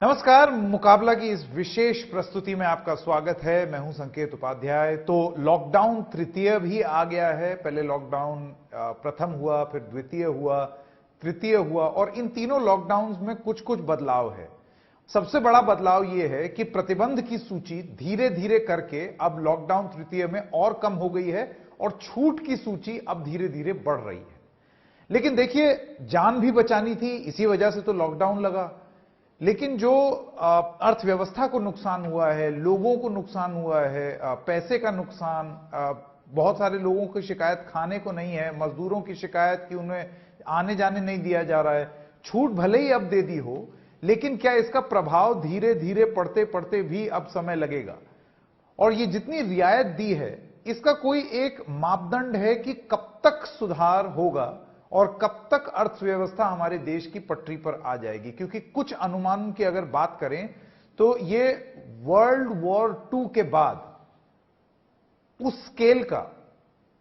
नमस्कार, मुकाबला की इस विशेष प्रस्तुति में आपका स्वागत है। मैं हूं संकेत उपाध्याय। तो लॉकडाउन तृतीय भी आ गया है। पहले लॉकडाउन प्रथम हुआ, फिर द्वितीय हुआ, तृतीय हुआ और इन तीनों लॉकडाउन में कुछ कुछ बदलाव है। सबसे बड़ा बदलाव यह है कि प्रतिबंध की सूची धीरे धीरे करके अब लॉकडाउन तृतीय में और कम हो गई है और छूट की सूची अब धीरे धीरे बढ़ रही है। लेकिन देखिए, जान भी बचानी थी, इसी वजह से तो लॉकडाउन लगा। लेकिन जो अर्थव्यवस्था को नुकसान हुआ है, लोगों को नुकसान हुआ है, पैसे का नुकसान, बहुत सारे लोगों की शिकायत खाने को नहीं है, मजदूरों की शिकायत कि उन्हें आने जाने नहीं दिया जा रहा है। छूट भले ही अब दे दी हो, लेकिन क्या इसका प्रभाव धीरे धीरे पड़ते पड़ते भी अब समय लगेगा। और ये जितनी रियायत दी है, इसका कोई एक मापदंड है कि कब तक सुधार होगा और कब तक अर्थव्यवस्था हमारे देश की पटरी पर आ जाएगी। क्योंकि कुछ अनुमान की अगर बात करें तो ये वर्ल्ड वॉर 2 के बाद उस स्केल का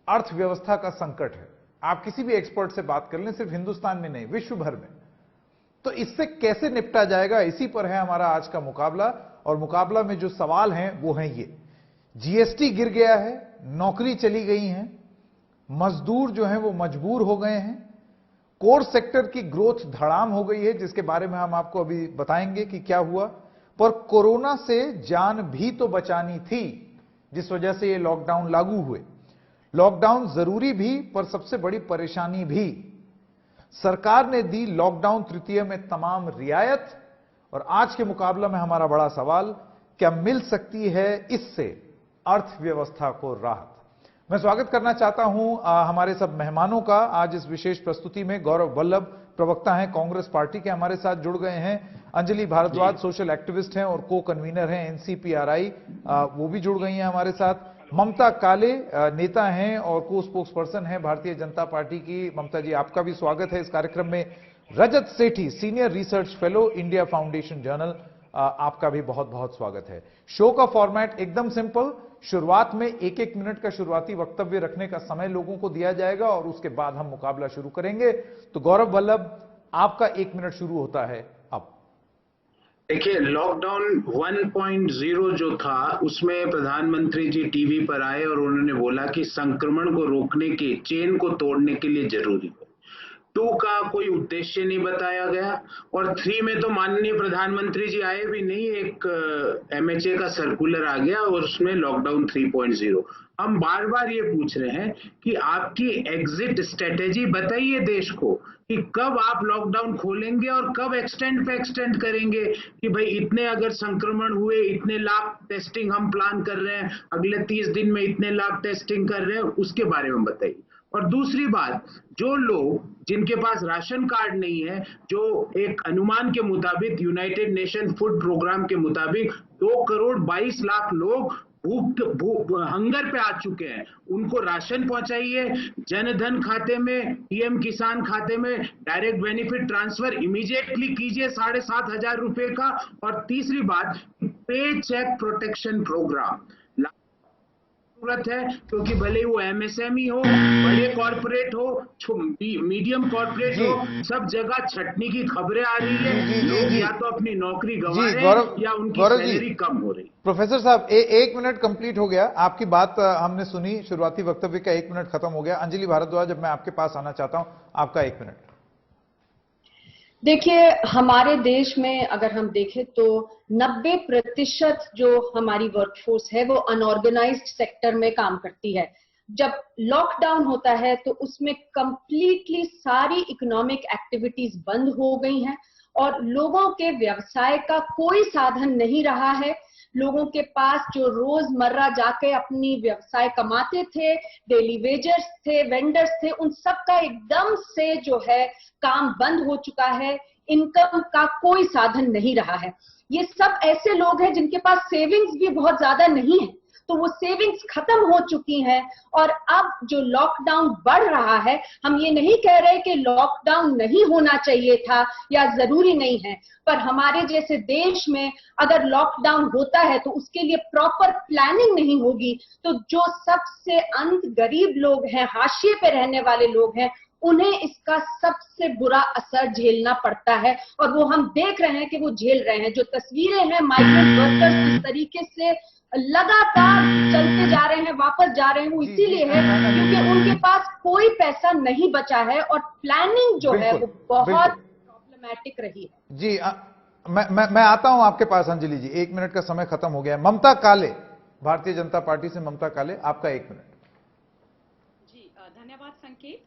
अर्थव्यवस्था का संकट है। आप किसी भी एक्सपर्ट से बात कर लें, सिर्फ हिंदुस्तान में नहीं, विश्व भर में। तो इससे कैसे निपटा जाएगा, इसी पर है हमारा आज का मुकाबला। और मुकाबला में जो सवाल हैं वो हैं ये: जीएसटी गिर गया है, नौकरी चली गई है, मजदूर जो हैं वो मजबूर हो गए हैं, कोर सेक्टर की ग्रोथ धड़ाम हो गई है, जिसके बारे में हम आपको अभी बताएंगे कि क्या हुआ। पर कोरोना से जान भी तो बचानी थी, जिस वजह से ये लॉकडाउन लागू हुए। लॉकडाउन जरूरी भी, पर सबसे बड़ी परेशानी भी। सरकार ने दी लॉकडाउन तृतीय में तमाम रियायत। और आज के मुकाबला में हमारा बड़ा सवाल: क्या मिल सकती है इससे अर्थव्यवस्था को राहत। मैं स्वागत करना चाहता हूं हमारे सब मेहमानों का। आज इस विशेष प्रस्तुति में गौरव वल्लभ, प्रवक्ता हैं कांग्रेस पार्टी के, हमारे साथ जुड़ गए हैं। अंजलि भारद्वाज सोशल एक्टिविस्ट हैं और को कन्वीनर हैं एनसीपीआरआई, वो भी जुड़ गई हैं हमारे साथ। ममता काले नेता हैं और को स्पोक्स पर्सन हैं भारतीय जनता पार्टी की। ममता जी, आपका भी स्वागत है इस कार्यक्रम में। Rajat Sethi, senior research fellow, India Foundation journal, आपका भी बहुत बहुत स्वागत है। शो का फॉर्मेट एकदम सिंपल। शुरुआत में 1-1 मिनट का शुरुआती वक्तव्य रखने का समय लोगों को दिया जाएगा और उसके बाद हम मुकाबला शुरू करेंगे। तो गौरव वल्लभ, आपका 1 मिनट शुरू होता है अब। देखिए, लॉकडाउन 1.0 जो था, उसमें प्रधानमंत्री जी टीवी पर आए और उन्होंने बोला कि संक्रमण को रोकने के, चेन को तोड़ने के लिए जरूरी है। 2 का कोई उद्देश्य नहीं बताया गया और 3 में तो माननीय प्रधानमंत्री जी आए भी नहीं, एक एमएचए का सर्कुलर आ गया और उसमें लॉकडाउन 3.0। हम बार बार ये पूछ रहे हैं कि आपकी एग्जिट स्ट्रेटेजी बताइए देश को कि कब आप लॉकडाउन खोलेंगे और कब एक्सटेंड पे एक्सटेंड करेंगे कि भाई इतने अगर संक्रमण हुए, इतने लाख टेस्टिंग हम प्लान कर रहे हैं, अगले 30 दिन में इतने लाख टेस्टिंग कर रहे हैं, उसके बारे में बताइए। और दूसरी बात, जो लोग जिनके पास राशन कार्ड नहीं है, जो एक अनुमान के मुताबिक, यूनाइटेड नेशन फूड प्रोग्राम के मुताबिक 2 करोड़ 22 लाख लोग हंगर पे आ चुके हैं, उनको राशन पहुंचाइए। जनधन खाते में, पीएम किसान खाते में डायरेक्ट बेनिफिट ट्रांसफर इमीडिएटली कीजिए 7,500 रुपए का। और तीसरी बात, पे चेक प्रोटेक्शन प्रोग्राम जरूरत है, क्योंकि भले वो एमएसएमई हो, बड़े कॉर्पोरेट हो, मीडियम कॉर्पोरेट हो, सब जगह छटनी की खबरें आ रही है। लोग या तो अपनी नौकरी गंवा रहे हैं या उनकी सैलरी कम हो रही। प्रोफेसर साहब, 1 मिनट कंप्लीट हो गया, आपकी बात हमने सुनी, शुरुआती वक्तव्य का 1 मिनट खत्म हो गया। अंजलि भारद्वाज, अब मैं आपके पास आना चाहता हूं, आपका 1 मिनट। देखिए, हमारे देश में अगर हम देखें तो 90% जो हमारी वर्कफोर्स है वो अनऑर्गेनाइज्ड सेक्टर में काम करती है। जब लॉकडाउन होता है तो उसमें कंप्लीटली सारी इकोनॉमिक एक्टिविटीज बंद हो गई हैं और लोगों के व्यवसाय का कोई साधन नहीं रहा है। लोगों के पास जो रोजमर्रा जाके अपनी व्यवसाय कमाते थे, डेली वेजर्स थे, वेंडर्स थे, उन सब का एकदम से जो है काम बंद हो चुका है। इनकम का कोई साधन नहीं रहा है। ये सब ऐसे लोग हैं जिनके पास सेविंग्स भी बहुत ज्यादा नहीं है, तो वो सेविंग्स खत्म हो चुकी हैं। और अब जो लॉकडाउन बढ़ रहा है, हम ये नहीं कह रहे कि लॉकडाउन नहीं होना चाहिए था या जरूरी नहीं है, पर हमारे जैसे देश में अगर लॉकडाउन होता है तो उसके लिए प्रॉपर प्लानिंग नहीं होगी, तो जो सबसे अंत गरीब लोग हैं, हाशिए पे रहने वाले लोग हैं, उन्हें इसका सबसे बुरा असर झेलना पड़ता है, और वो हम देख रहे हैं कि वो झेल रहे हैं। जो तस्वीरें हैं माइग्रेंट वर्कर्स इस तरीके से लगातार चलते जा रहे हैं, वापस जा रहे हैं, वो इसीलिए है क्योंकि उनके पास कोई पैसा नहीं बचा है और प्लानिंग जो है वो बहुत प्रॉब्लमैटिक रही है। जी मैं आता हूं आपके पास अंजलि जी, 1 मिनट का समय खत्म हो गया है। ममता काले, भारतीय जनता पार्टी से ममता काले, आपका 1 मिनट। जी धन्यवाद संकेत।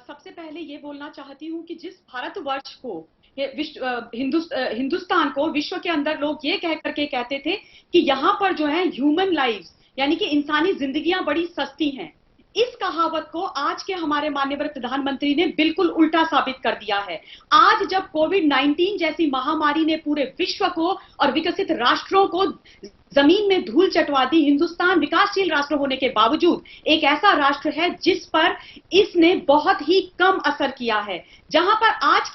सबसे पहले ये बोलना चाहती हूँ कि जिस भारतवर्ष को हिंदुस्तान को विश्व के अंदर लोग ये कह करके कहते थे कि यहाँ पर जो है ह्यूमन लाइव्स यानी कि इंसानी जिंदगियां बड़ी सस्ती हैं, इस कहावत को आज के हमारे माननीय प्रधानमंत्री ने बिल्कुल उल्टा साबित कर दिया है। आज जब कोविड-19 जैसी महामारी ने पूरे विश्व को और विकसित राष्ट्रों को जमीन में धूल चटवा दी, हिंदुस्तान विकासशील राष्ट्र होने के बावजूद एक ऐसा राष्ट्र है जिस पर इसने बहुत ही कम असर किया है। जहां पर आज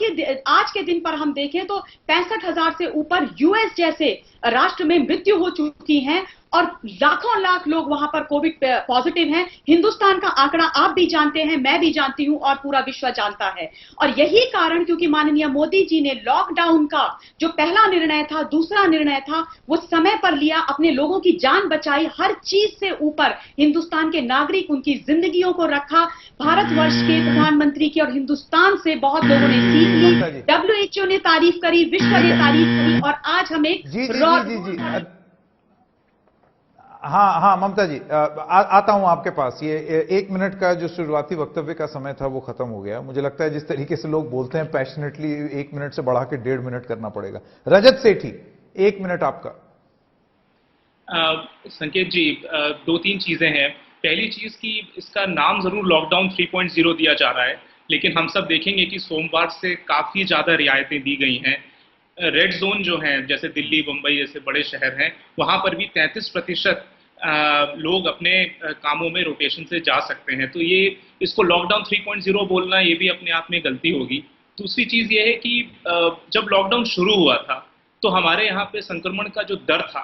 के दिन पर हम देखें तो 65,000 से ऊपर यूएस जैसे राष्ट्र में मृत्यु हो चुकी हैं और लाखों लाख लोग वहां पर कोविड पॉजिटिव हैं। हिंदुस्तान का आंकड़ा आप भी जानते हैं, मैं भी जानती हूं और पूरा विश्व जानता है। और यही कारण क्योंकि माननीय मोदी जी ने लॉकडाउन का जो पहला निर्णय था, दूसरा निर्णय था, वो समय पर लिया, अपने लोगों की जान बचाई, हर चीज से ऊपर हिंदुस्तान के नागरिक उनकी जिंदगियों को रखा। भारतवर्ष के प्रधानमंत्री की और हिंदुस्तान से बहुत लोगों ने सीख ली। WHO ने तारीफ करी, विश्व ने तारीफ करी और आज हम एक हाँ ममता जी, आता हूं आपके पास। ये 1 मिनट का जो शुरुआती वक्तव्य का समय था वो खत्म हो गया। मुझे लगता है जिस तरीके से लोग बोलते हैं पैशनेटली, 1 मिनट से बढ़ा के 1.5 मिनट करना पड़ेगा। रजत सेठी, 1 मिनट आपका। संकेत जी, 2-3 चीजें हैं। पहली चीज कि इसका नाम जरूर लॉकडाउन 3.0 दिया जा रहा है, लेकिन हम सब देखेंगे कि सोमवार से काफी ज्यादा रियायतें दी गई हैं। रेड जोन जो है, जैसे दिल्ली, मुंबई जैसे बड़े शहर हैं, वहां पर भी 33% लोग अपने कामों में रोटेशन से जा सकते हैं। तो ये इसको लॉकडाउन 3.0 बोलना ये भी अपने आप में गलती होगी। दूसरी चीज ये है कि जब लॉकडाउन शुरू हुआ था तो हमारे यहाँ पे संक्रमण का जो दर था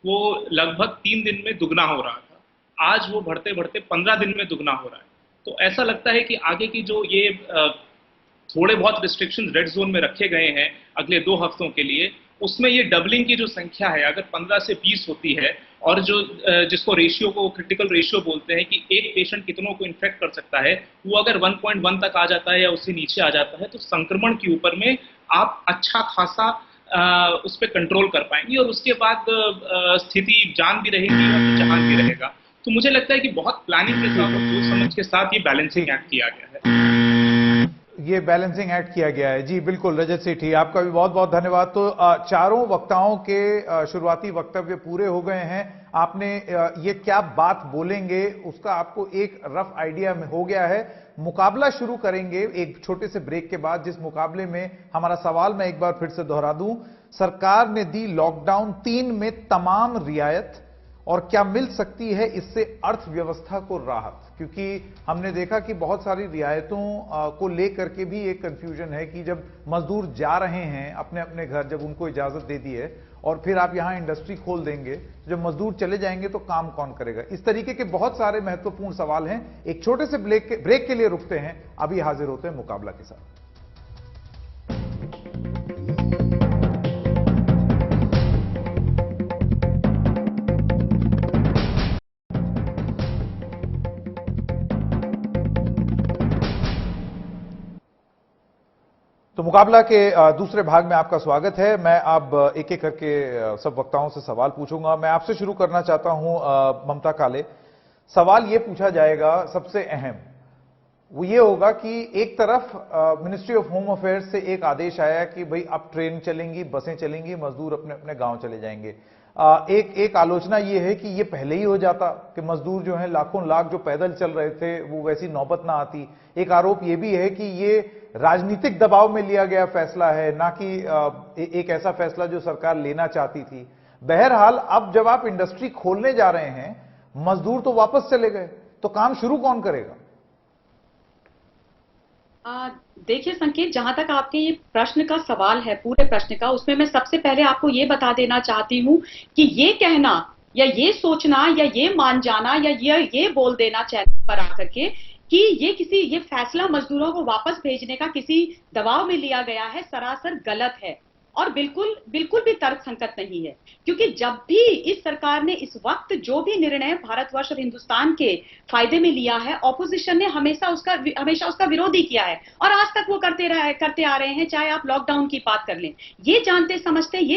वो लगभग 3 दिन में दुगना हो रहा था। आज वो बढ़ते बढ़ते 15 दिन में दुगना हो रहा है। तो ऐसा लगता है कि आगे की जो ये थोड़े बहुत रिस्ट्रिक्शन रेड जोन में रखे गए हैं अगले 2 हफ्तों के लिए, उसमें ये डबलिंग की जो संख्या है अगर 15 से 20 होती है और जो जिसको रेशियो को क्रिटिकल रेशियो बोलते हैं कि एक पेशेंट कितनों को इन्फेक्ट कर सकता है, वो अगर 1.1 तक आ जाता है या उससे नीचे आ जाता है तो संक्रमण के ऊपर में आप अच्छा खासा उस पर कंट्रोल कर पाएंगे और उसके बाद स्थिति जान भी रहेगी और जहान भी रहेगा। तो मुझे लगता है कि बहुत प्लानिंग के साथ और सोच समझ के साथ ये बैलेंसिंग एक्ट किया गया है। ये बैलेंसिंग एक्ट किया गया है। जी बिल्कुल रजत सेठी, आपका भी बहुत बहुत धन्यवाद। तो चारों वक्ताओं के शुरुआती वक्तव्य पूरे हो गए हैं। आपने ये क्या बात बोलेंगे उसका आपको एक रफ आइडिया में हो गया है। मुकाबला शुरू करेंगे एक छोटे से ब्रेक के बाद, जिस मुकाबले में हमारा सवाल मैं एक बार फिर से दोहरा दूं, सरकार ने दी लॉकडाउन 3 में तमाम रियायत और क्या मिल सकती है इससे अर्थव्यवस्था को राहत, क्योंकि हमने देखा कि बहुत सारी रियायतों को लेकर के भी एक कंफ्यूजन है कि जब मजदूर जा रहे हैं अपने अपने घर, जब उनको इजाजत दे दी है और फिर आप यहां इंडस्ट्री खोल देंगे, जब मजदूर चले जाएंगे तो काम कौन करेगा। इस तरीके के बहुत सारे महत्वपूर्ण सवाल हैं। एक छोटे से ब्रेक के लिए रुकते हैं, अभी हाजिर होते हैं मुकाबला के साथ। तो मुकाबला के दूसरे भाग में आपका स्वागत है। मैं अब एक एक करके सब वक्ताओं से सवाल पूछूंगा। मैं आपसे शुरू करना चाहता हूं ममता काले। सवाल ये पूछा जाएगा, सबसे अहम वो ये होगा कि एक तरफ मिनिस्ट्री ऑफ होम अफेयर्स से एक आदेश आया कि भाई अब ट्रेन चलेंगी, बसें चलेंगी, मजदूर अपने अपने गांव चले जाएंगे। एक आलोचना ये है कि ये पहले ही हो जाता कि मजदूर जो हैं लाखों लाख जो पैदल चल रहे थे वो वैसी नौबत ना आती। एक आरोप ये भी है कि ये राजनीतिक दबाव में लिया गया फैसला है, ना कि एक ऐसा फैसला जो सरकार लेना चाहती थी। बहरहाल अब जब आप इंडस्ट्री खोलने जा रहे हैं, मजदूर तो वापस चले गए, तो काम शुरू कौन करेगा? देखिए संकेत, जहां तक आपके ये प्रश्न का सवाल है, पूरे प्रश्न का, उसमें मैं सबसे पहले आपको ये बता देना चाहती हूं कि ये कहना या ये सोचना या ये मान जाना या ये बोल देना चैनल पर आकर के कि ये फैसला मजदूरों को वापस भेजने का किसी दबाव में लिया गया है, सरासर गलत है और बिल्कुल भी तर्कसंगत नहीं है। क्योंकि जब भी इस सरकार ने इस वक्त जो भी निर्णय भारतवर्ष और हिंदुस्तान के फायदे में लिया है, ऑपोजिशन ने हमेशा उसका विरोध ही किया है और आज तक वो करते आ रहे हैं। चाहे आप लॉकडाउन की बात कर लें, ये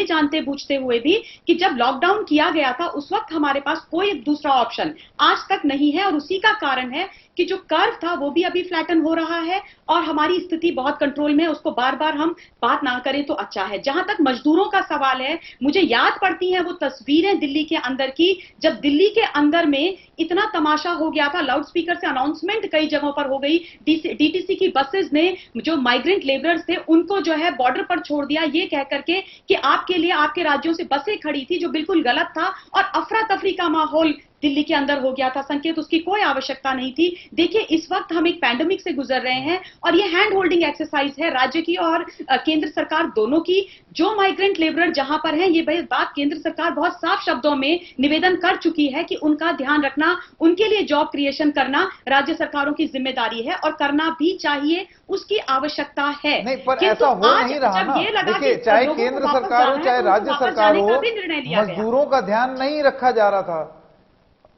जानते बूझते हुए भी कि जब लॉकडाउन किया गया था उस वक्त हमारे पास कोई दूसरा ऑप्शन आज तक नहीं है और उसी का कारण है कि जो कर्व था वो भी अभी फ्लैटन हो रहा है और हमारी स्थिति बहुत कंट्रोल में है। उसको बार बार हम बात ना करें तो अच्छा है। जहां तक मजदूरों का सवाल है, मुझे याद पड़ती हैं वो तस्वीरें दिल्ली के अंदर की, जब दिल्ली के अंदर में इतना तमाशा हो गया था, लाउड स्पीकर से अनाउंसमेंट कई जगहों पर हो गई, डीटीसी की बसेस ने जो माइग्रेंट लेबरर्स थे उनको जो है बॉर्डर पर छोड़ दिया ये कह करके कि आपके लिए आपके राज्यों से बसें खड़ी थी, जो बिल्कुल गलत था और अफरा तफरी का माहौल दिल्ली के अंदर हो गया था। संकेत, उसकी कोई आवश्यकता नहीं थी। देखिए, इस वक्त हम एक पैंडेमिक से गुजर रहे हैं और ये हैंड होल्डिंग एक्सरसाइज है राज्य की और केंद्र सरकार दोनों की। जो माइग्रेंट लेबरर जहां पर हैं, ये बात केंद्र सरकार बहुत साफ शब्दों में निवेदन कर चुकी है कि उनका ध्यान रखना, उनके लिए जॉब क्रिएशन करना राज्य सरकारों की जिम्मेदारी है और करना भी चाहिए, उसकी आवश्यकता है। नहीं, पर ऐसा हो नहीं रहा ना। देखिए, चाहे केंद्र सरकार हो चाहे राज्य सरकार हो, मजदूरों का ध्यान नहीं रखा जा रहा था।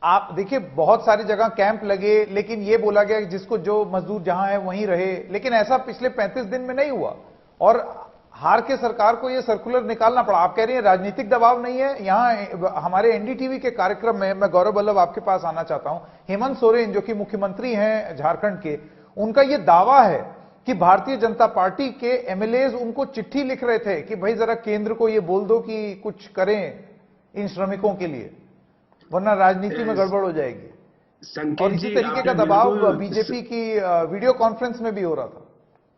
आप देखिए, बहुत सारी जगह कैंप लगे, लेकिन ये बोला गया कि जिसको जो मजदूर जहां है वहीं रहे, लेकिन ऐसा पिछले 35 दिन में नहीं हुआ और हार के सरकार को ये सर्कुलर निकालना पड़ा। आप कह रही हैं राजनीतिक दबाव नहीं है। यहां हमारे एनडीटीवी के कार्यक्रम में मैं गौरव वल्लभ आपके पास आना चाहता हूं। हेमंत सोरेन जो कि मुख्यमंत्री हैं झारखंड के, उनका यह दावा है कि भारतीय जनता पार्टी के एमएलएज उनको चिट्ठी लिख रहे थे कि भाई जरा केंद्र को यह बोल दो कि कुछ करें इन श्रमिकों के लिए, वरना राजनीति में गड़बड़ हो जाएगी। और इसी तरीके का दबाव बीजेपी की वीडियो कॉन्फ्रेंस में भी हो रहा था।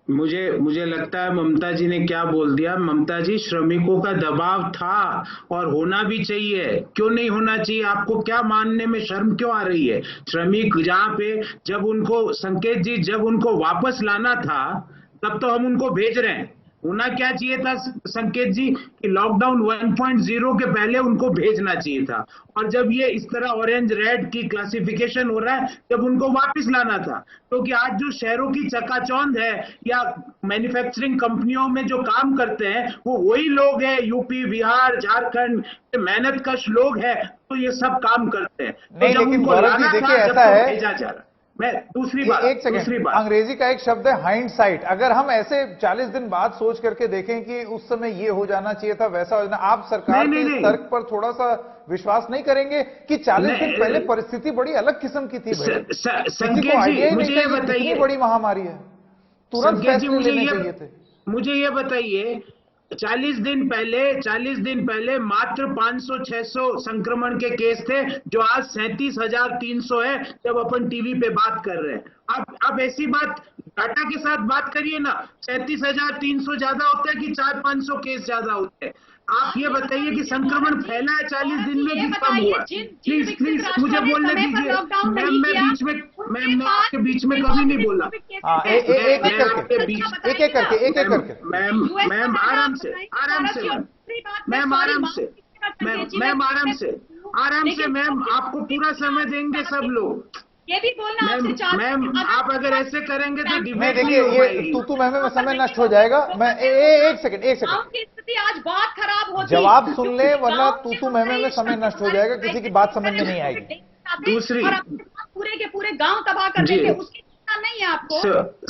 मुझे लगता है ममता जी ने क्या बोल दिया। ममता जी, श्रमिकों का दबाव था और होना भी चाहिए। क्यों नहीं होना चाहिए? आपको क्या मानने में शर्म क्यों आ रही है? श्रमिक जहां पे जब उनको, संकेत जी, जब उनको वापस लाना था तब तो हम उनको भेज रहे हैं। होना क्या चाहिए था संकेत जी कि लॉकडाउन 1.0 के पहले उनको भेजना चाहिए था। और जब ये इस तरह ऑरेंज रेड की क्लासिफिकेशन हो रहा है, जब उनको वापस लाना था। क्योंकि आज जो शहरों की चकाचौंध है या मैन्युफैक्चरिंग कंपनियों में जो काम करते हैं वो वही लोग हैं, यूपी, बिहार, झारखंड के मेहनतकश लोग हैं, तो ये सब काम करते हैं। नहीं, लेकिन गौरव जी देखिए, ऐसा है, भेजा जा रहा है। मैं दूसरी बात अंग्रेजी का एक शब्द है हाइंडसाइट। अगर हम ऐसे 40 दिन बाद सोच करके देखें कि उस समय ये हो जाना चाहिए था, वैसा हो जाना, आप सरकार के इस तर्क पर थोड़ा सा विश्वास नहीं करेंगे कि 40 दिन पहले परिस्थिति बड़ी अलग किस्म की थी? संकेत जी, मुझे ये बताइए, बड़ी महामारी है, तुरंत फैसले लेने चाहिए थे। मुझे ये बताइए, 40 दिन पहले मात्र 500-600 संक्रमण के केस थे, जो आज 37,300 है जब अपन टीवी पे बात कर रहे हैं। अब ऐसी बात डाटा के साथ बात करिए ना। 37,300 ज्यादा होता है कि 400-500 केस ज्यादा होते हैं? आप ये बताइए कि संक्रमण फैला है 40 दिन में कि कम हुआ? प्लीज मुझे बोलने दीजिए। मैं आपके बीच में कभी नहीं बोला। मैम आराम से मैम, आपको पूरा समय देंगे सब लोग। ये भी बोलना मैम, आप अगर ऐसे करेंगे तो डिबेट देखिए, ये तू मैं में समय नष्ट हो जाएगा। मैं एक सेकंड स्थिति आज बहुत खराब हो, जवाब सुन ले, वरना तू में समय नष्ट हो जाएगा, किसी की बात समझ में नहीं आएगी। दूसरी, पूरे के पूरे गांव तबाह कर देंगे, उसकी चिंता नहीं है आपको?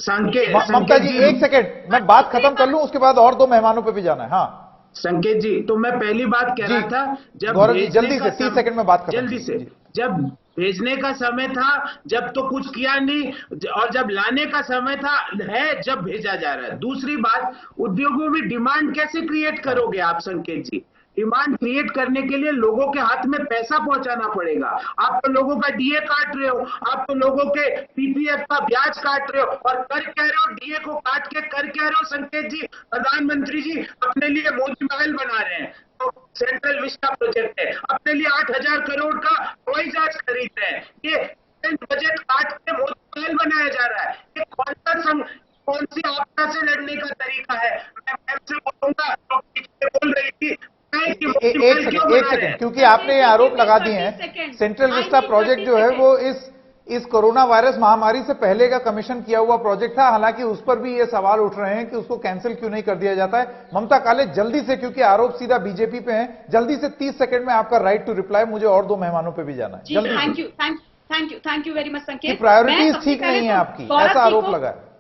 संकेत, ममता जी एक सेकंड, मैं बात खत्म कर लूं, उसके बाद और 2 मेहमानों पे भी जाना है। हाँ संकेत जी, तो मैं पहली बात कह रहा था, जब जल्दी से 30 सेकंड में बात कर, जल्दी से, जब भेजने का समय था जब तो कुछ किया नहीं, और जब लाने का समय था है जब भेजा जा रहा है। दूसरी बात, उद्योगों में डिमांड कैसे क्रिएट करोगे आप संकेत जी? डिमांड क्रिएट करने के लिए लोगों के हाथ में पैसा पहुंचाना पड़ेगा। आप तो लोगों का डीए काट रहे हो, आप तो लोगों के पीपीएफ का ब्याज काट रहे हो, और कर कह रहे हो डीए को काट के कर कह रहे हो संकेत जी, प्रधानमंत्री जी अपने लिए मोदी महल बना रहे हैं। तो सेंट्रल विस्टा प्रोजेक्ट है, अपने लिए 8,000 करोड़ का हवाई जहाज खरीद रहे हैं। ये बजट काट के मोदी महल बनाया जा रहा है। ये कौन सी आपदा से लड़ने का तरीका है? मैं मैम से बोलूंगा, बोल रही थी एक सेकंड, क्योंकि आपने ये आरोप लगा दिए हैं, सेंट्रल विस्टा प्रोजेक्ट जो है वो इस कोरोना वायरस महामारी से पहले का कमीशन किया हुआ प्रोजेक्ट था, हालांकि उस पर भी ये सवाल उठ रहे हैं कि उसको कैंसिल क्यों नहीं कर दिया जाता है। ममता काले, जल्दी से, क्योंकि आरोप सीधा बीजेपी पे है, जल्दी से 30 सेकंड में आपका राइट टू रिप्लाई, मुझे और 2 मेहमानों पे भी जाना है। जी, थैंक यू वेरी मच संकेत। प्रायोरिटीज ठीक नहीं है आपकी, ऐसा आरोप लगा है।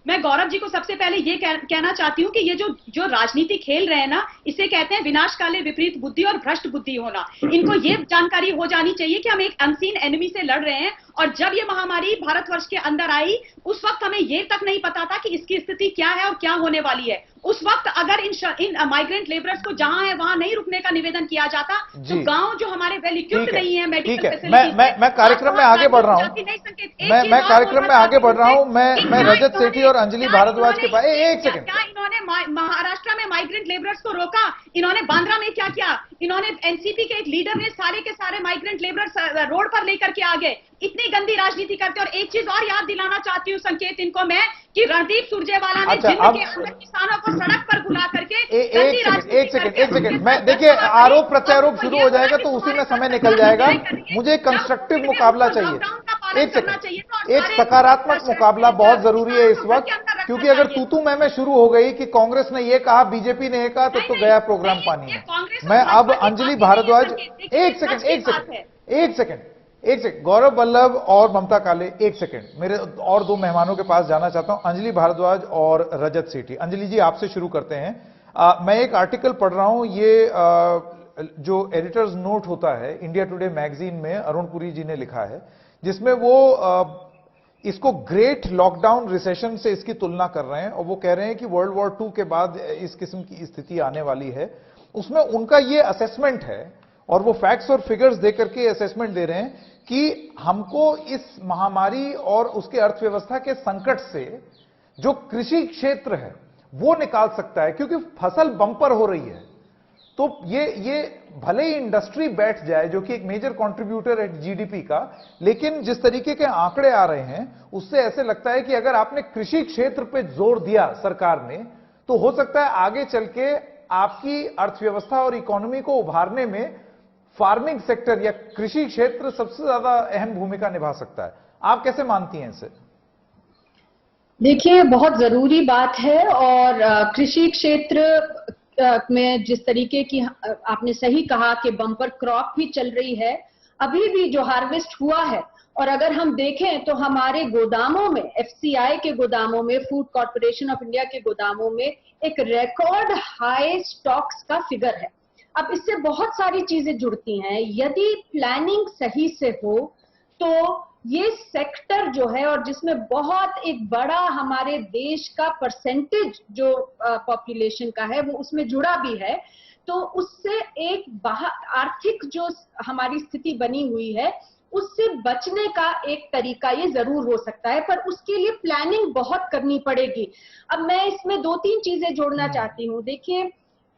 मैं गौरव जी को सबसे पहले ये कहना चाहती हूँ कि ये जो राजनीति खेल रहे हैं ना, इसे कहते हैं विनाशकाले विपरीत बुद्धि और भ्रष्ट बुद्धि होना। इनको ये जानकारी हो जानी चाहिए कि हम एक अनसीन एनिमी से लड़ रहे हैं, और जब ये महामारी भारतवर्ष के अंदर आई उस वक्त हमें ये तक नहीं पता था कि इसकी स्थिति क्या है और क्या होने वाली है। उस वक्त अगर इन माइग्रेंट लेबरर्स को जहां है वहां नहीं रुकने का निवेदन किया जाता तो गांव जो हमारे वेल इक्विप्ड नहीं है मेडिकल फैसिलिटीज, मैं कार्यक्रम में आगे बढ़ रहा हूं, मैं कार्यक्रम में आगे बढ़ रहा हूं, मैं रजत सेठी और अंजलि भारद्वाज के पास, एक सेकंड। क्या इन्होंने महाराष्ट्र में माइग्रेंट लेबरर्स को रोका? इन्होंने बांद्रा में क्या किया? इन्होंने एनसीपी के एक लीडर ने सारे के सारे माइग्रेंट लेबरर्स रोड पर लेकर के आ गए। इतनी गंदी राजनीति करते। और एक चीज और याद दिलाना चाहती हूँ संकेत इनको मैं, कि रणदीप सुरजेवाला ने जिंद के अंदर किसानों को सड़क पर बुला करके एक सेकंड, मैं देखिए आरोप प्रत्यारोप शुरू हो जाएगा तो उसी में समय निकल जाएगा। मुझे कंस्ट्रक्टिव मुकाबला चाहिए। एक सेकंड, एक सकारात्मक मुकाबला बहुत जरूरी है इस वक्त, क्योंकि अगर तू मैं शुरू हो गई कि कांग्रेस ने ये कहा, बीजेपी ने ये कहा, तो गया प्रोग्राम पानी में। मैं अब अंजलि भारद्वाज, एक सेकंड, गौरव वल्लभ और ममता काले, एक सेकंड, मेरे और 2 मेहमानों के पास जाना चाहता हूं, अंजलि भारद्वाज और रजत सेठी। अंजलि जी, आपसे शुरू करते हैं। मैं एक आर्टिकल पढ़ रहा हूं, ये जो एडिटर्स नोट होता है इंडिया टुडे मैगजीन में, अरुण पुरी जी ने लिखा है, जिसमें वो इसको ग्रेट लॉकडाउन रिसेशन से इसकी तुलना कर रहे हैं, और वो कह रहे हैं कि वर्ल्ड वॉर 2 के बाद इस किस्म की स्थिति आने वाली है। उसमें उनका ये असेसमेंट है, और वो फैक्ट्स और फिगर्स देकर के असेसमेंट दे रहे हैं कि हमको इस महामारी और उसके अर्थव्यवस्था के संकट से जो कृषि क्षेत्र है वो निकाल सकता है, क्योंकि फसल बंपर हो रही है। तो ये भले ही इंडस्ट्री बैठ जाए, जो कि एक मेजर कंट्रीब्यूटर है जीडीपी का, लेकिन जिस तरीके के आंकड़े आ रहे हैं उससे ऐसे लगता है कि अगर आपने कृषि क्षेत्र पे जोर दिया सरकार ने, तो हो सकता है आगे चल के आपकी अर्थव्यवस्था और इकोनॉमी को उभारने में फार्मिंग सेक्टर या कृषि क्षेत्र सबसे ज्यादा अहम भूमिका निभा सकता है। आप कैसे मानती हैं इसे? देखिए, बहुत जरूरी बात है, और कृषि क्षेत्र में जिस तरीके की आपने सही कहा कि बम्पर क्रॉप भी चल रही है, अभी भी जो हार्वेस्ट हुआ है, और अगर हम देखें तो हमारे गोदामों में, एफसीआई के गोदामों में, फूड कॉर्पोरेशन ऑफ इंडिया के गोदामों में एक रिकॉर्ड हाई स्टॉक्स का फिगर है। अब इससे बहुत सारी चीजें जुड़ती हैं। यदि प्लानिंग सही से हो तो ये सेक्टर जो है, और जिसमें बहुत एक बड़ा हमारे देश का परसेंटेज जो पॉपुलेशन का है वो उसमें जुड़ा भी है, तो उससे एक आर्थिक जो हमारी स्थिति बनी हुई है उससे बचने का एक तरीका ये जरूर हो सकता है, पर उसके लिए प्लानिंग बहुत करनी पड़ेगी। अब मैं इसमें 2-3 चीजें जोड़ना चाहती हूँ। देखिए,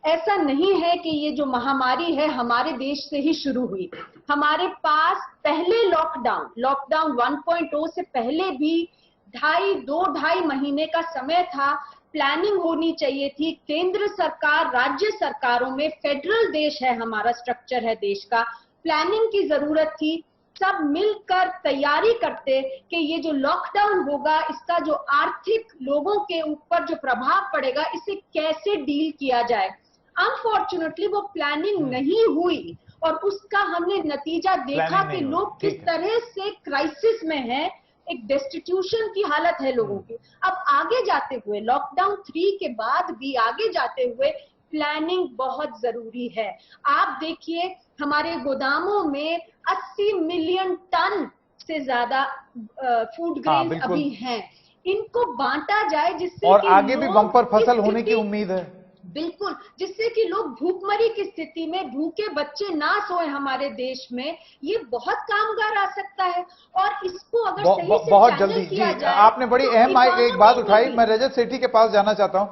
ऐसा नहीं है कि ये जो महामारी है हमारे देश से ही शुरू हुई। हमारे पास पहले लॉकडाउन 1.0 से पहले भी 2.5 महीने का समय था। प्लानिंग होनी चाहिए थी। केंद्र सरकार, राज्य सरकारों में, फेडरल देश है हमारा, स्ट्रक्चर है देश का, प्लानिंग की जरूरत थी। सब मिलकर तैयारी करते कि ये जो लॉकडाउन होगा इसका जो आर्थिक लोगों के ऊपर जो प्रभाव पड़ेगा, इसे कैसे डील किया जाए। अनफॉर्चुनेटली वो प्लानिंग नहीं हुई, और उसका हमने नतीजा देखा कि लोग किस तरह से क्राइसिस में हैं, एक डेस्टिट्यूशन की हालत है लोगों की। अब आगे जाते हुए, लॉकडाउन 3 के बाद भी आगे जाते हुए प्लानिंग बहुत जरूरी है। आप देखिए, हमारे गोदामों में 80 मिलियन टन से ज्यादा फूड ग्रेन अभी हैं। इनको बांटा जाए जिससे, और आगे भी बम्पर फसल होने की उम्मीद है। बिल्कुल, जिससे कि लोग भूखमरी की स्थिति में, भूखे बच्चे ना सोए हमारे देश में, ये बहुत कामगार आ सकता है। और इसको अगर सही से बहुत जल्दी किया जाए, आपने बड़ी अहम एक बात उठाई। मैं रजत सेठी के पास जाना चाहता हूं।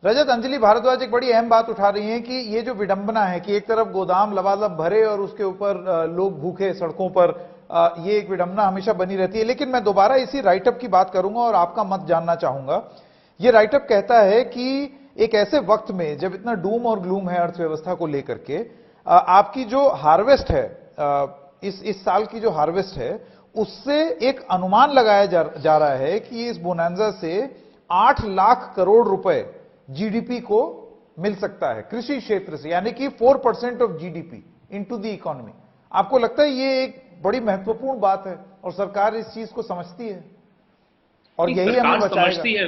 रजत, अंजलि भारद्वाज एक बड़ी अहम बात उठा रही हैं कि ये जो विडंबना है कि एक तरफ गोदाम लबालब भरे और उसके ऊपर लोग भूखे सड़कों पर, ये एक विडंबना हमेशा बनी रहती है। लेकिन मैं दोबारा इसी राइटअप की बात करूंगा और आपका मत जानना चाहूंगा। ये राइटअप कहता है कि एक ऐसे वक्त में जब इतना डूम और ग्लूम है अर्थव्यवस्था को लेकर के, आपकी जो हार्वेस्ट है, इस साल की जो हार्वेस्ट है उससे एक अनुमान लगाया जा रहा है कि इस बोनांजा से 8 लाख करोड़ रुपए जीडीपी को मिल सकता है कृषि क्षेत्र से, यानी कि 4% of GDP into the economy. आपको लगता है ये एक बड़ी महत्वपूर्ण बात है और सरकार इस चीज को समझती है और यही हमें बचाएगा?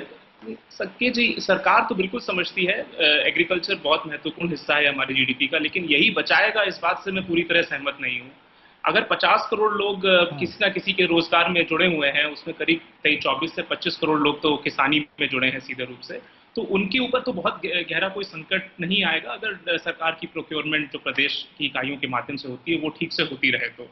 संकेत जी, सरकार तो बिल्कुल समझती है, एग्रीकल्चर बहुत महत्वपूर्ण हिस्सा है हमारे जीडीपी का, लेकिन यही बचाएगा इस बात से मैं पूरी तरह सहमत नहीं हूं। अगर 50 करोड़ लोग किसी ना किसी के रोजगार में जुड़े हुए हैं, उसमें करीब 24 से 25 करोड़ लोग तो किसानी में जुड़े हैं सीधे रूप से, तो उनके ऊपर तो बहुत गहरा कोई संकट नहीं आएगा अगर सरकार की प्रोक्योरमेंट जो प्रदेश की इकाइयों के माध्यम से होती है वो ठीक से होती रहे। तो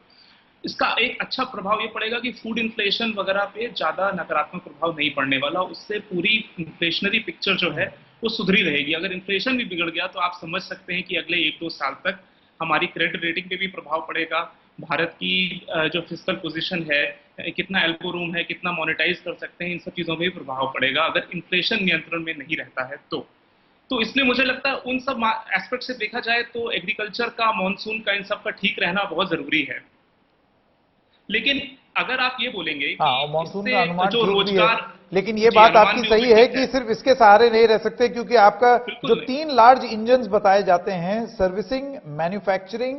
इसका एक अच्छा प्रभाव ये पड़ेगा कि फूड इन्फ्लेशन वगैरह पे ज्यादा नकारात्मक प्रभाव नहीं पड़ने वाला, उससे पूरी इन्फ्लेशनरी पिक्चर जो है वो सुधरी रहेगी। अगर इन्फ्लेशन भी बिगड़ गया तो आप समझ सकते हैं कि अगले 1-2 साल तक हमारी क्रेडिट रेटिंग पे भी प्रभाव पड़ेगा, भारत की जो फिस्कल पोजीशन है, कितना एल्बो रूम है, कितना मोनेटाइज कर सकते हैं, इन सब चीजों में भी प्रभाव पड़ेगा अगर इन्फ्लेशन नियंत्रण में नहीं रहता है तो इसलिए मुझे लगता है उन सब एस्पेक्ट से देखा जाए तो एग्रीकल्चर का, मानसून का, इन सब का ठीक रहना बहुत जरूरी है। लेकिन अगर आप ये बोलेंगे कि मानसून का अनुमान जो रोजगार, लेकिन ये बात आपकी सही है कि सिर्फ इसके सहारे नहीं रह सकते, क्योंकि आपका जो 3 लार्ज इंजन्स बताए जाते हैं, सर्विसिंग, मैन्युफैक्चरिंग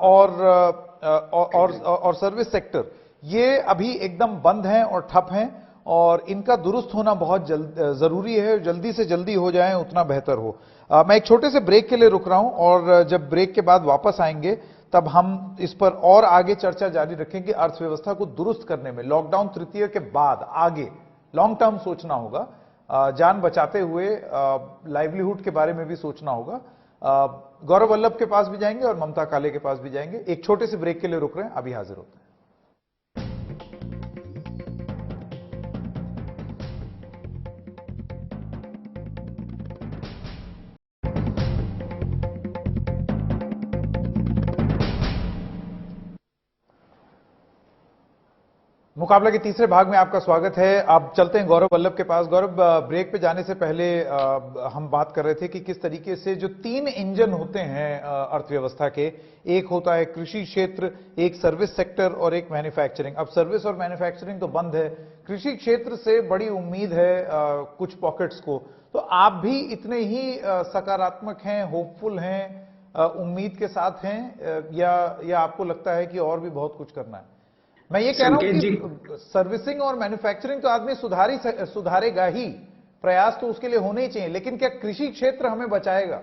और सर्विस सेक्टर, ये अभी एकदम बंद हैं और ठप हैं और इनका दुरुस्त होना बहुत जरूरी है। जल्दी से जल्दी हो जाए उतना बेहतर हो। मैं एक छोटे से ब्रेक के लिए रुक रहा हूं और जब ब्रेक के बाद वापस आएंगे तब हम इस पर और आगे चर्चा जारी रखेंगे। अर्थव्यवस्था को दुरुस्त करने में लॉकडाउन तृतीय के बाद आगे लॉन्ग टर्म सोचना होगा, जान बचाते हुए लाइवलीहुड के बारे में भी सोचना होगा। गौरव वल्लभ के पास भी जाएंगे और ममता काले के पास भी जाएंगे। एक छोटे से ब्रेक के लिए रुक रहे हैं, अभी हाजिर होते हैं। मुकाबला के तीसरे भाग में आपका स्वागत है। अब चलते हैं गौरव वल्लभ के पास। गौरव, ब्रेक पे जाने से पहले हम बात कर रहे थे कि किस तरीके से जो 3 इंजन होते हैं अर्थव्यवस्था के, एक होता है कृषि क्षेत्र, एक सर्विस सेक्टर और एक मैन्युफैक्चरिंग। अब सर्विस और मैन्युफैक्चरिंग तो बंद है, कृषि क्षेत्र से बड़ी उम्मीद है कुछ पॉकेट्स को। तो आप भी इतने ही सकारात्मक हैं, होपफुल हैं, उम्मीद के साथ हैं, या आपको लगता है कि और भी बहुत कुछ करना है? मैं ये कह रहा हूं कि सर्विसिंग और मैन्युफैक्चरिंग तो आदमी सुधारेगा ही, प्रयास तो उसके लिए होने ही चाहिए, लेकिन क्या कृषि क्षेत्र हमें बचाएगा?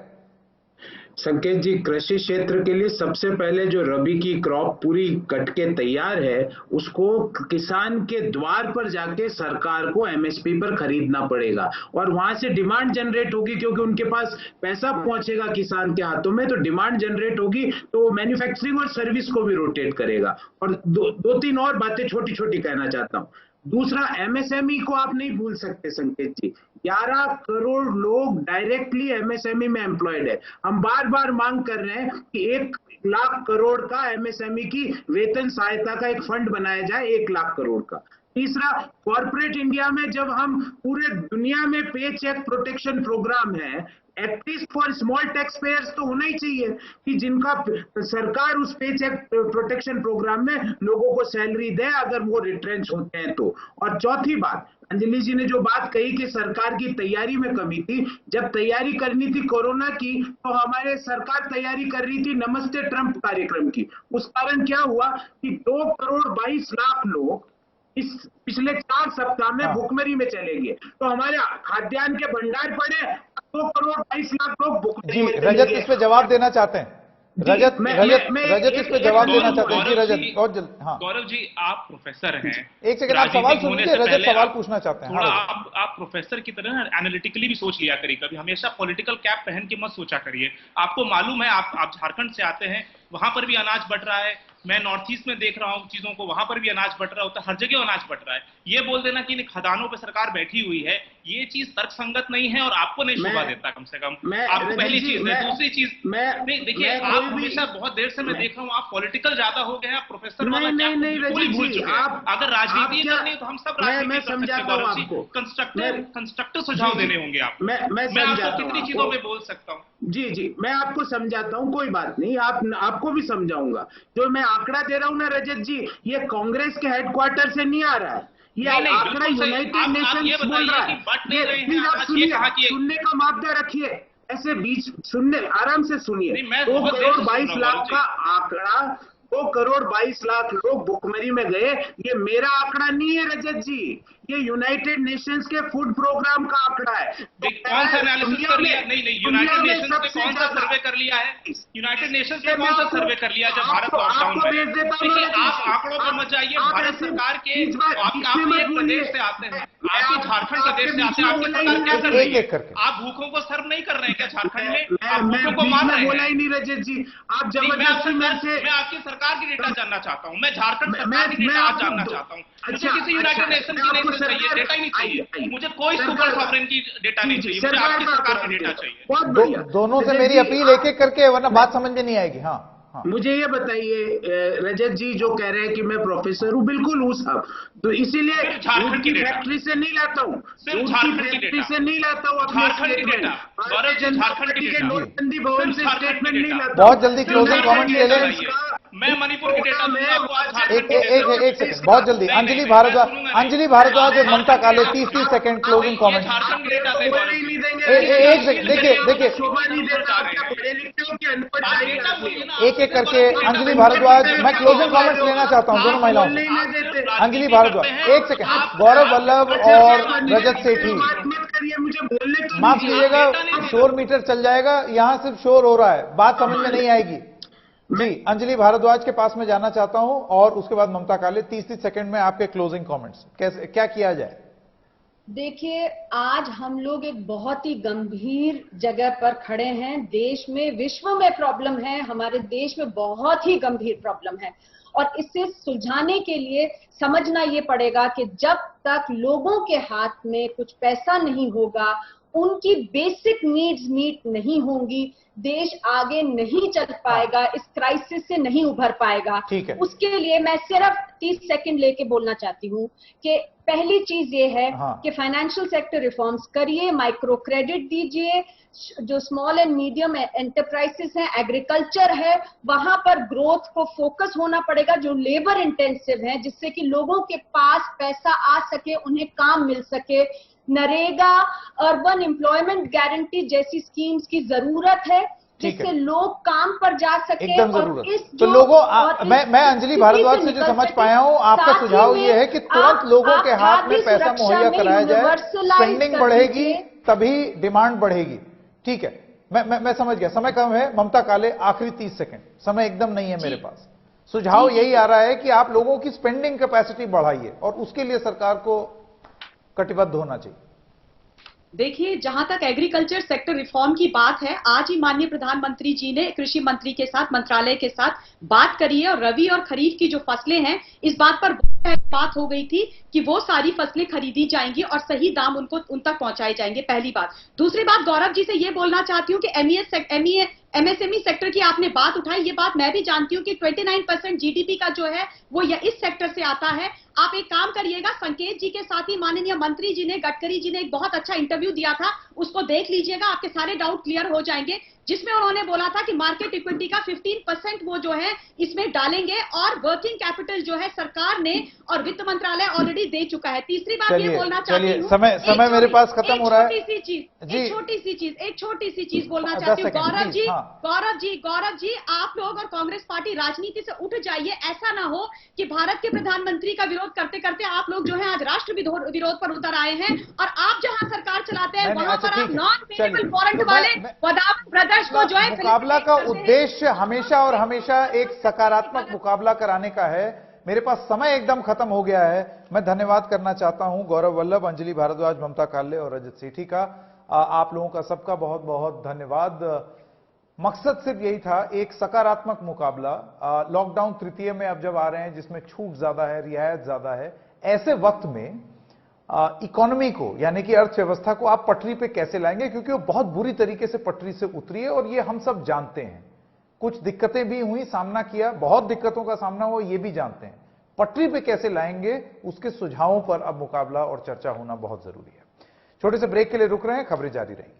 संकेत जी, कृषि क्षेत्र के लिए सबसे पहले जो रबी की क्रॉप पूरी कट के तैयार है, उसको किसान के द्वार पर जाके सरकार को एमएसपी पर खरीदना पड़ेगा और वहां से डिमांड जनरेट होगी, क्योंकि उनके पास पैसा पहुंचेगा किसान के हाथों में, तो डिमांड जनरेट होगी, तो मैन्युफैक्चरिंग और सर्विस को भी रोटेट करेगा। और दो तीन और बातें छोटी छोटी कहना चाहता हूं। दूसरा, एमएसएमई को आप नहीं भूल सकते संकेत जी। 11 करोड़ लोग डायरेक्टली एमएसएमई में एम्प्लॉयड है। हम बार बार मांग कर रहे हैं कि 1 लाख करोड़ का एमएसएमई की वेतन सहायता का एक फंड बनाया जाए, 1 लाख करोड़ का। तीसरा, कॉर्पोरेट इंडिया में जब हम पूरे दुनिया में पे चेक प्रोटेक्शन प्रोग्राम है, at least for small tax payers तो होना ही चाहिए कि जिनका सरकार उस पे चेक प्रोटेक्शन प्रोग्राम में लोगों को सैलरी दे अगर वो रिट्रेंच होते हैं तो। और चौथी बात, अंजलि जी ने जो बात कही कि सरकार की तैयारी में कमी थी, जब तैयारी करनी थी कोरोना की तो हमारे सरकार तैयारी कर रही थी नमस्ते ट्रंप कार्यक्रम की। उस कारण क्या हुआ कि 2 करोड़ 22 लाख लोग इस पिछले 4 सप्ताह में भुखमरी में चले गए, तो हमारे खाद्यान्न के भंडार पड़े, 2 करोड़ 22 लाख लोग भुखमरी में चले गए। रजत इस पे जवाब देना चाहते हैं? रजत इस पे जवाब देना चाहते हैं? जी रजत, और जल्द। हाँ गौरव जी, आप प्रोफेसर हैं, एक सेकंड आप सवाल सुन लीजिए। रजत सवाल पूछना चाहते हैं। थोड़ा आप प्रोफेसर की तरह एनालिटिकली भी सोच लिया करिए, कभी हमेशा पॉलिटिकल कैप पहन के मत सोचा करिए। आपको मालूम है, आप झारखंड से आते हैं, वहां पर भी अनाज बढ़ रहा है, मैं नॉर्थ ईस्ट में देख रहा हूं चीजों को, वहां पर भी अनाज बढ़ रहा होता है, हर जगह अनाज बढ़ रहा है। ये बोल देना कि खदानों पे सरकार बैठी हुई है, ये चीज तर्कसंगत नहीं है और आपको नहीं शोभा देता। कम से कम आपको पहली चीज है। दूसरी चीज, देखिए आप हमेशा बहुत देर से मैं देख रहा हूँ आप पॉलिटिकल ज्यादा हो गए हैं, आप प्रोफेसर वाला क्या भूल चुके हैं। अगर राजनीति करनी है तो हम सब राजनीति कर सकते हैं। कंस्ट्रक्टिव सुझाव देने होंगे आप। मैं आपको कितनी चीजों में बोल सकता हूँ। जी जी, मैं आपको समझाता हूँ, कोई बात नहीं, आपको भी समझाऊंगा। जो मैं आंकड़ा दे रहा हूँ ना रजत जी, ये कांग्रेस के हेडक्वार्टर से नहीं आ रहा है, ये आंकड़ा यूनाइटेड नेशंस बोल रहा है। ये प्लीज आप सुनिए, सुनने का मापदंड रखिए, ऐसे बीच सुनने, आराम से सुनिए। 2,22,00,000 का आंकड़ा, 2,22,00,000 लोग भुखमरी में गए, ये मेरा आंकड़ा नहीं है रजत जी, ये यूनाइटेड नेशंस के फूड प्रोग्राम का आंकड़ा है। तो कौन सा एनालिसिस कर लिया? नहीं, यूनाइटेड नेशंस ने कौन सा सर्वे कर लिया है? यूनाइटेड नेशंस ने कौन सा सर्वे कर लिया जब भारत लॉकडाउन में? देखिए, आप आंकड़ों पर मत जाइए। भारत सरकार के, आप एक प्रदेश से आते हैं, आपके झारखंड प्रदेश से आते हैं, आपकी सरकार क्या कर रही है? आप भूखों को सर्व नहीं कर रहे हैं क्या झारखंड में? आप भूखों को मार रहे हैं? बोला ही नहीं रजत जी, आप जबरदस्ती में से। मैं आपकी सरकार की डेटा जानना चाहता हूँ, मैं झारखंड सरकार की डेटा आज जानना चाहता हूँ। मुझे किसी यूनाइटेड नेशन की नहीं चाहिए, डेटा ही नहीं चाहिए मुझे, कोई सुपर सॉवरेन की डेटा नहीं चाहिए, मुझे आपकी सरकार की डेटा चाहिए। दोनों से मेरी अपील एक एक करके, वरना बात समझ में नहीं आएगी। हाँ, मुझे ये बताइए, रजत जी जो कह रहे हैं कि मैं प्रोफेसर हूँ, बिल्कुल हूँ साहब, तो इसीलिए झारखंड की फैक्ट्री से नहीं लाता हूँ, फैक्ट्री से नहीं लाता हूँ अपने स्टेटमेंट, भारतीय जनता पार्टी के नोटबंदी भवन से स्टेटमेंट नहीं लाता। बहुत जल्दी क्लोजिंग कमेंट ले लें। मैं मणिपुर की डेटा एक सेकंड, बहुत जल्दी। अंजलि भारद्वाज और ममता काले 30 सेकंड क्लोजिंग कमेंट। एक सेकंड, देखिए एक एक करके। अंजलि भारद्वाज, मैं क्लोजिंग कमेंट्स लेना चाहता हूं दोनों महिलाओं से। अंजलि भारद्वाज, एक सेकंड। गौरव वल्लभ और रजत सेठी, माफ कीजिएगा, शोर मीटर चल जाएगा, यहां सिर्फ शोर हो रहा है, बात समझ में नहीं आएगी जी। अंजलि भारद्वाज के पास में जाना चाहता हूं और उसके बाद ममता काले। 30 सेकंड में आपके क्लोजिंग कमेंट्स, कैसे क्या किया जाए? देखिए, आज हम लोग एक बहुत ही गंभीर जगह पर खड़े हैं। देश में, विश्व में प्रॉब्लम है, हमारे देश में बहुत ही गंभीर प्रॉब्लम है, और इसे सुलझाने के लिए समझना ये पड़ेगा कि जब तक लोगों के हाथ में कुछ पैसा नहीं होगा, उनकी बेसिक नीड्स मीट नहीं होंगी, देश आगे नहीं चल पाएगा, इस क्राइसिस से नहीं उभर पाएगा। उसके लिए मैं सिर्फ 30 सेकंड लेके बोलना चाहती हूँ कि पहली चीज ये है कि फाइनेंशियल सेक्टर रिफॉर्म्स करिए, माइक्रो क्रेडिट दीजिए, जो स्मॉल एंड मीडियम एंटरप्राइजेस हैं, एग्रीकल्चर है, वहां पर ग्रोथ को फोकस होना पड़ेगा, जो लेबर इंटेंसिव है, जिससे कि लोगों के पास पैसा आ सके, उन्हें काम मिल सके। नरेगा, अर्बन एम्प्लॉयमेंट गारंटी जैसी स्कीम्स की जरूरत है, जिससे लोग काम पर जा सके। एकदम जरूरत। तो लोगों, मैं अंजलि भारद्वाज से जो समझ पाया हूं, आपका सुझाव ये है कि तुरंत लोगों के हाथ में पैसा मुहैया कराया जाए, स्पेंडिंग बढ़ेगी तभी डिमांड बढ़ेगी। ठीक है, मैं समझ गया। समय कम है। ममता काले, आखिरी 30 सेकंड, समय एकदम नहीं है मेरे पास। सुझाव यही आ रहा है कि आप लोगों की स्पेंडिंग कैपेसिटी बढ़ाइए और उसके लिए सरकार को कटिबद्ध होना चाहिए। देखिए, जहां तक एग्रीकल्चर सेक्टर रिफॉर्म की बात है, आज ही माननीय प्रधानमंत्री जी ने कृषि मंत्री के साथ, मंत्रालय के साथ बात करी है, और रबी और खरीफ की जो फसलें हैं, इस बात पर बात हो गई थी कि वो सारी फसलें खरीदी जाएंगी और सही दाम उन तक पहुंचाए जाएंगे। पहली बात। दूसरी बात, गौरव जी से ये बोलना चाहती हूँ कि एमएसएमई सेक्टर की आपने बात उठाई, ये बात मैं भी जानती हूँ कि 29% जीडीपी का जो है वो इस सेक्टर से आता है। आप एक काम करिएगा, संकेत जी के साथ ही माननीय मंत्री जी ने, गडकरी जी ने एक बहुत अच्छा इंटरव्यू दिया था, उसको देख लीजिएगा, आपके सारे डाउट क्लियर हो जाएंगे, जिसमें उन्होंने बोला था कि मार्केट इक्विटी का 15% वो जो है इसमें डालेंगे, और वर्किंग कैपिटल जो है सरकार ने और वित्त मंत्रालय ऑलरेडी दे चुका है। तीसरी बात ये बोलना चाहती हूँ, समय मेरे पास खत्म हो रहा है। एक छोटी सी चीज बोलना चाहती हूँ। गौरव जी, आप लोग और कांग्रेस पार्टी राजनीति से उठ जाइए। ऐसा ना हो कि भारत के प्रधानमंत्री का विरोध करते करते आप लोग जो है आज राष्ट्र विरोध पर उतर आए हैं, और आप जहां सरकार चलाते हैं वहां पर आप नॉन पेएबल वारंट वाले वदाव ब्रदर्स को जो है। मुकाबला का उद्देश्य हमेशा और हमेशा एक सकारात्मक मुकाबला कराने का है। मेरे पास समय एकदम खत्म हो गया है। मैं धन्यवाद करना चाहता हूं गौरव वल्लभ, अंजलि भारद्वाज, ममता काले और रजत सेठी का। आप लोगों का सबका बहुत बहुत धन्यवाद। मकसद सिर्फ यही था, एक सकारात्मक मुकाबला। लॉकडाउन तृतीय में अब जब आ रहे हैं, जिसमें छूट ज्यादा है, रियायत ज्यादा है, ऐसे वक्त में इकोनॉमी को, यानी कि अर्थव्यवस्था को आप पटरी पे कैसे लाएंगे, क्योंकि वो बहुत बुरी तरीके से पटरी से उतरी है, और ये हम सब जानते हैं। कुछ दिक्कतें भी हुई, सामना किया, बहुत दिक्कतों का सामना हुआ, ये भी जानते हैं। पटरी पे कैसे लाएंगे, उसके सुझावों पर अब मुकाबला और चर्चा होना बहुत जरूरी है। छोटे से ब्रेक के लिए रुक रहे हैं, खबरें जारी रहेंगी।